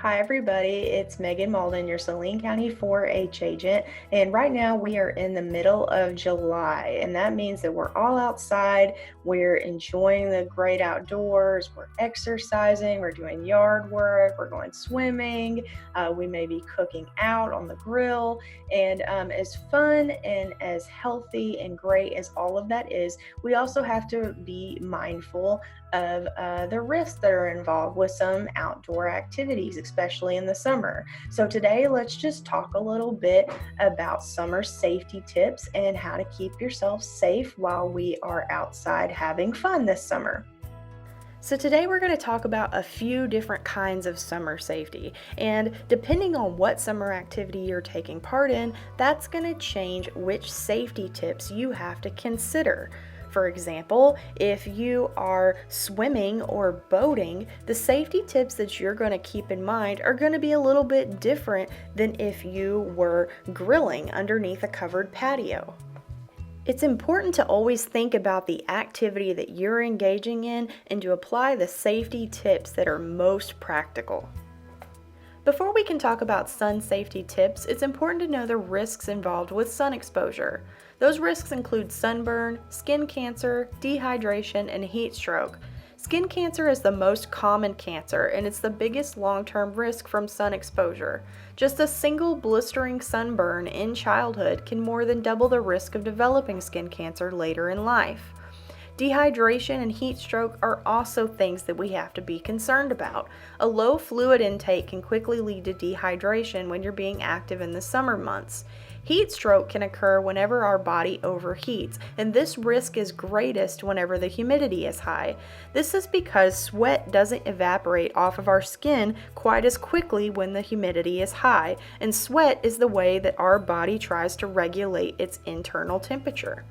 Hi, everybody. It's Megan Malden, your Saline County 4-H agent. And right now we are in the middle of July, and that means that we're all outside. We're enjoying the great outdoors. We're exercising. We're doing yard work. We're going swimming. We may be cooking out on the grill. And as fun and as healthy and great as all of that is, we also have to be mindful of the risks that are involved with some outdoor activities, especially in the summer. So, today, let's just talk a little bit about summer safety tips and how to keep yourself safe while we are outside having fun this summer. So, today we're going to talk about a few different kinds of summer safety. And depending on what summer activity you're taking part in, that's going to change which safety tips you have to consider. For example, if you are swimming or boating, the safety tips that you're going to keep in mind are going to be a little bit different than if you were grilling underneath a covered patio. It's important to always think about the activity that you're engaging in and to apply the safety tips that are most practical. Before we can talk about sun safety tips, it's important to know the risks involved with sun exposure. Those risks include sunburn, skin cancer, dehydration, and heat stroke. Skin cancer is the most common cancer, and it's the biggest long-term risk from sun exposure. Just a single blistering sunburn in childhood can more than double the risk of developing skin cancer later in life. Dehydration and heat stroke are also things that we have to be concerned about. A low fluid intake can quickly lead to dehydration when you're being active in the summer months. Heat stroke can occur whenever our body overheats, and this risk is greatest whenever the humidity is high. This is because sweat doesn't evaporate off of our skin quite as quickly when the humidity is high, and sweat is the way that our body tries to regulate its internal temperature.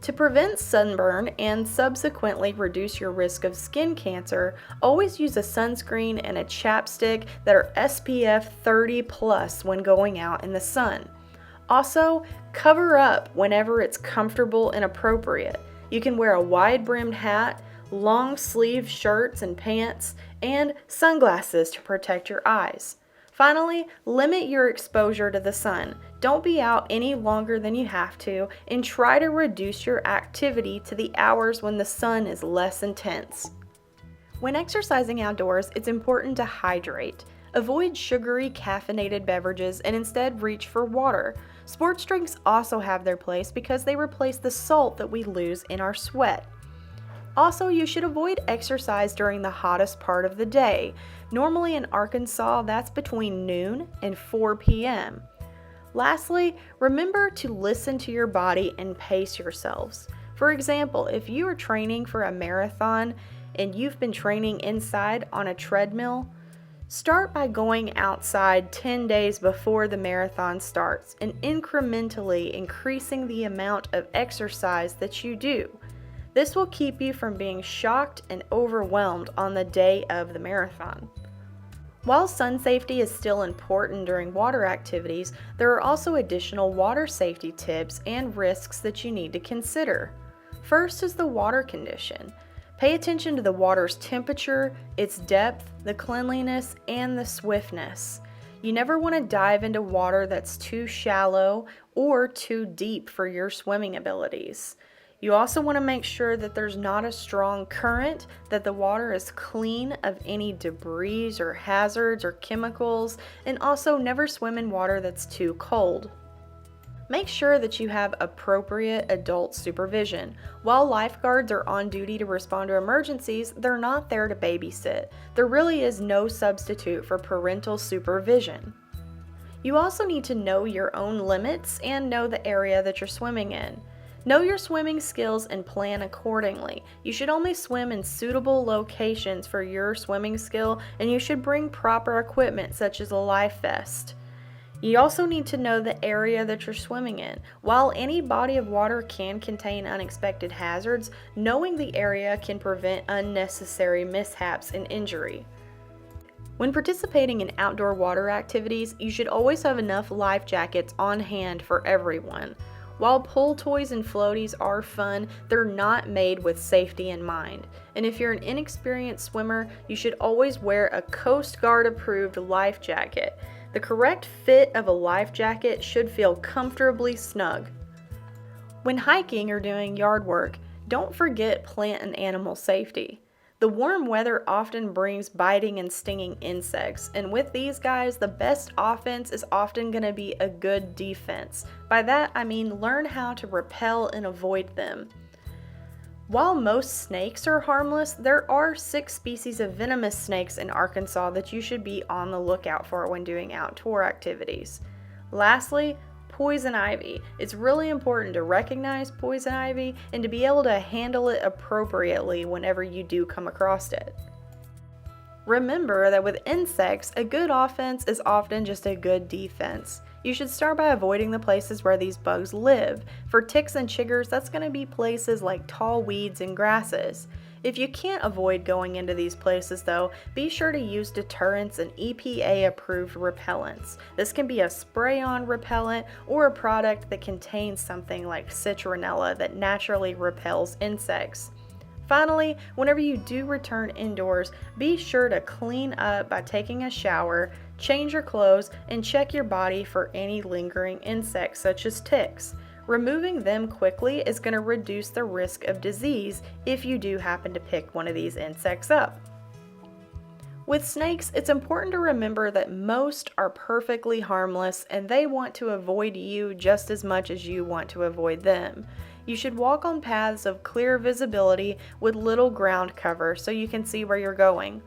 To prevent sunburn and subsequently reduce your risk of skin cancer, always use a sunscreen and a chapstick that are SPF 30 plus when going out in the sun. Also, cover up whenever it's comfortable and appropriate. You can wear a wide-brimmed hat, long sleeve shirts and pants, and sunglasses to protect your eyes. Finally, limit your exposure to the sun. Don't be out any longer than you have to, and try to reduce your activity to the hours when the sun is less intense. When exercising outdoors, it's important to hydrate. Avoid sugary, caffeinated beverages and instead reach for water. Sports drinks also have their place because they replace the salt that we lose in our sweat. Also, you should avoid exercise during the hottest part of the day. Normally in Arkansas, that's between noon and 4 p.m. Lastly, remember to listen to your body and pace yourselves. For example, if you are training for a marathon and you've been training inside on a treadmill, start by going outside 10 days before the marathon starts and incrementally increasing the amount of exercise that you do. This will keep you from being shocked and overwhelmed on the day of the marathon. While sun safety is still important during water activities, there are also additional water safety tips and risks that you need to consider. First is the water condition. Pay attention to the water's temperature, its depth, the cleanliness, and the swiftness. You never want to dive into water that's too shallow or too deep for your swimming abilities. You also want to make sure that there's not a strong current, that the water is clean of any debris or hazards or chemicals, and also never swim in water that's too cold. Make sure that you have appropriate adult supervision. While lifeguards are on duty to respond to emergencies, they're not there to babysit. There really is no substitute for parental supervision. You also need to know your own limits and know the area that you're swimming in. Know your swimming skills and plan accordingly. You should only swim in suitable locations for your swimming skill, and you should bring proper equipment such as a life vest. You also need to know the area that you're swimming in. While any body of water can contain unexpected hazards, knowing the area can prevent unnecessary mishaps and injury. When participating in outdoor water activities, you should always have enough life jackets on hand for everyone. While pool toys and floaties are fun, they're not made with safety in mind. And if you're an inexperienced swimmer, you should always wear a Coast Guard approved life jacket. The correct fit of a life jacket should feel comfortably snug. When hiking or doing yard work, don't forget plant and animal safety. The warm weather often brings biting and stinging insects, and with these guys, the best offense is often going to be a good defense. By that, I mean learn how to repel and avoid them. While most snakes are harmless, there are 6 species of venomous snakes in Arkansas that you should be on the lookout for when doing outdoor activities. Lastly, poison ivy. It's really important to recognize poison ivy and to be able to handle it appropriately whenever you do come across it. Remember that with insects, a good offense is often just a good defense. You should start by avoiding the places where these bugs live. For ticks and chiggers, that's going to be places like tall weeds and grasses. If you can't avoid going into these places though, be sure to use deterrents and EPA-approved repellents. This can be a spray-on repellent or a product that contains something like citronella that naturally repels insects. Finally, whenever you do return indoors, be sure to clean up by taking a shower, change your clothes, and check your body for any lingering insects such as ticks. Removing them quickly is going to reduce the risk of disease if you do happen to pick one of these insects up. With snakes, it's important to remember that most are perfectly harmless and they want to avoid you just as much as you want to avoid them. You should walk on paths of clear visibility with little ground cover so you can see where you're going.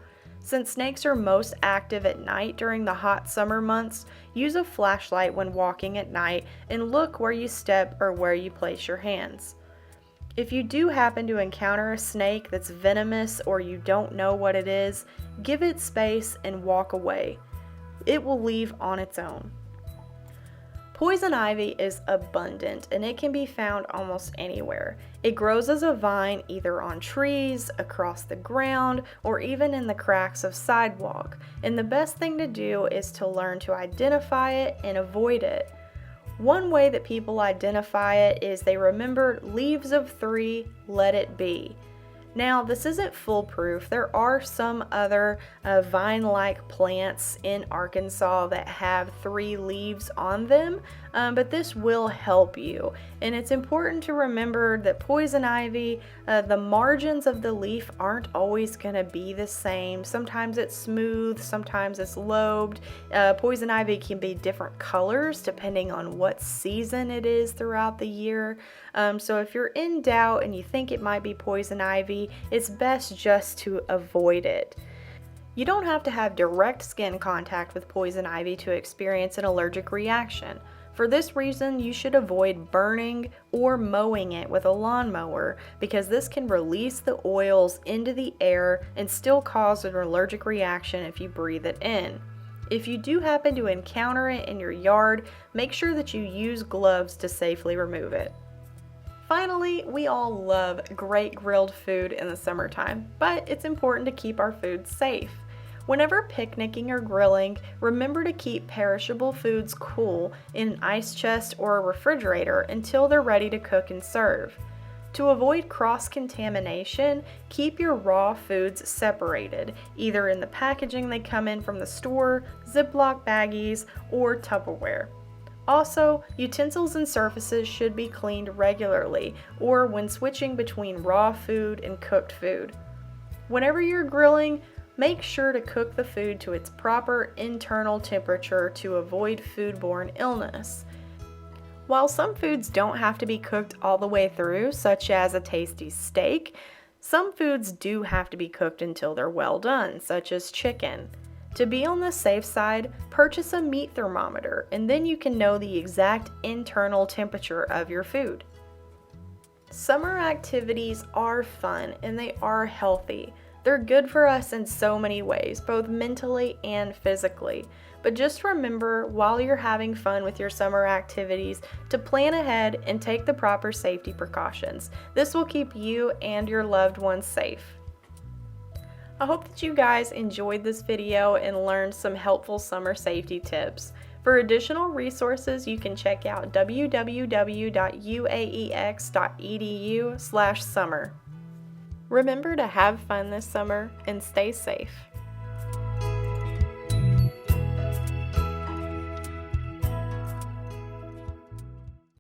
Since snakes are most active at night during the hot summer months, use a flashlight when walking at night and look where you step or where you place your hands. If you do happen to encounter a snake that's venomous or you don't know what it is, give it space and walk away. It will leave on its own. Poison ivy is abundant and it can be found almost anywhere. It grows as a vine either on trees, across the ground, or even in the cracks of sidewalk. And the best thing to do is to learn to identify it and avoid it. One way that people identify it is they remember leaves of 3, let it be. Now, this isn't foolproof. There are some other vine-like plants in Arkansas that have 3 leaves on them, but this will help you. And it's important to remember that poison ivy, the margins of the leaf aren't always going to be the same. Sometimes it's smooth, sometimes it's lobed. Poison ivy can be different colors depending on what season it is throughout the year. So if you're in doubt and you think it might be poison ivy, it's best just to avoid it. You don't have to have direct skin contact with poison ivy to experience an allergic reaction. For this reason, you should avoid burning or mowing it with a lawnmower because this can release the oils into the air and still cause an allergic reaction if you breathe it in. If you do happen to encounter it in your yard, make sure that you use gloves to safely remove it. Finally, we all love great grilled food in the summertime, but it's important to keep our food safe. Whenever picnicking or grilling, remember to keep perishable foods cool in an ice chest or a refrigerator until they're ready to cook and serve. To avoid cross-contamination, keep your raw foods separated, either in the packaging they come in from the store, Ziploc baggies, or Tupperware. Also, utensils and surfaces should be cleaned regularly or when switching between raw food and cooked food. Whenever you're grilling, make sure to cook the food to its proper internal temperature to avoid foodborne illness. While some foods don't have to be cooked all the way through, such as a tasty steak, some foods do have to be cooked until they're well done, such as chicken. To be on the safe side, purchase a meat thermometer and then you can know the exact internal temperature of your food. Summer activities are fun and they are healthy. They're good for us in so many ways, both mentally and physically. But just remember while you're having fun with your summer activities to plan ahead and take the proper safety precautions. This will keep you and your loved ones safe. I hope that you guys enjoyed this video and learned some helpful summer safety tips. For additional resources, you can check out www.uaex.edu/summer. Remember to have fun this summer and stay safe.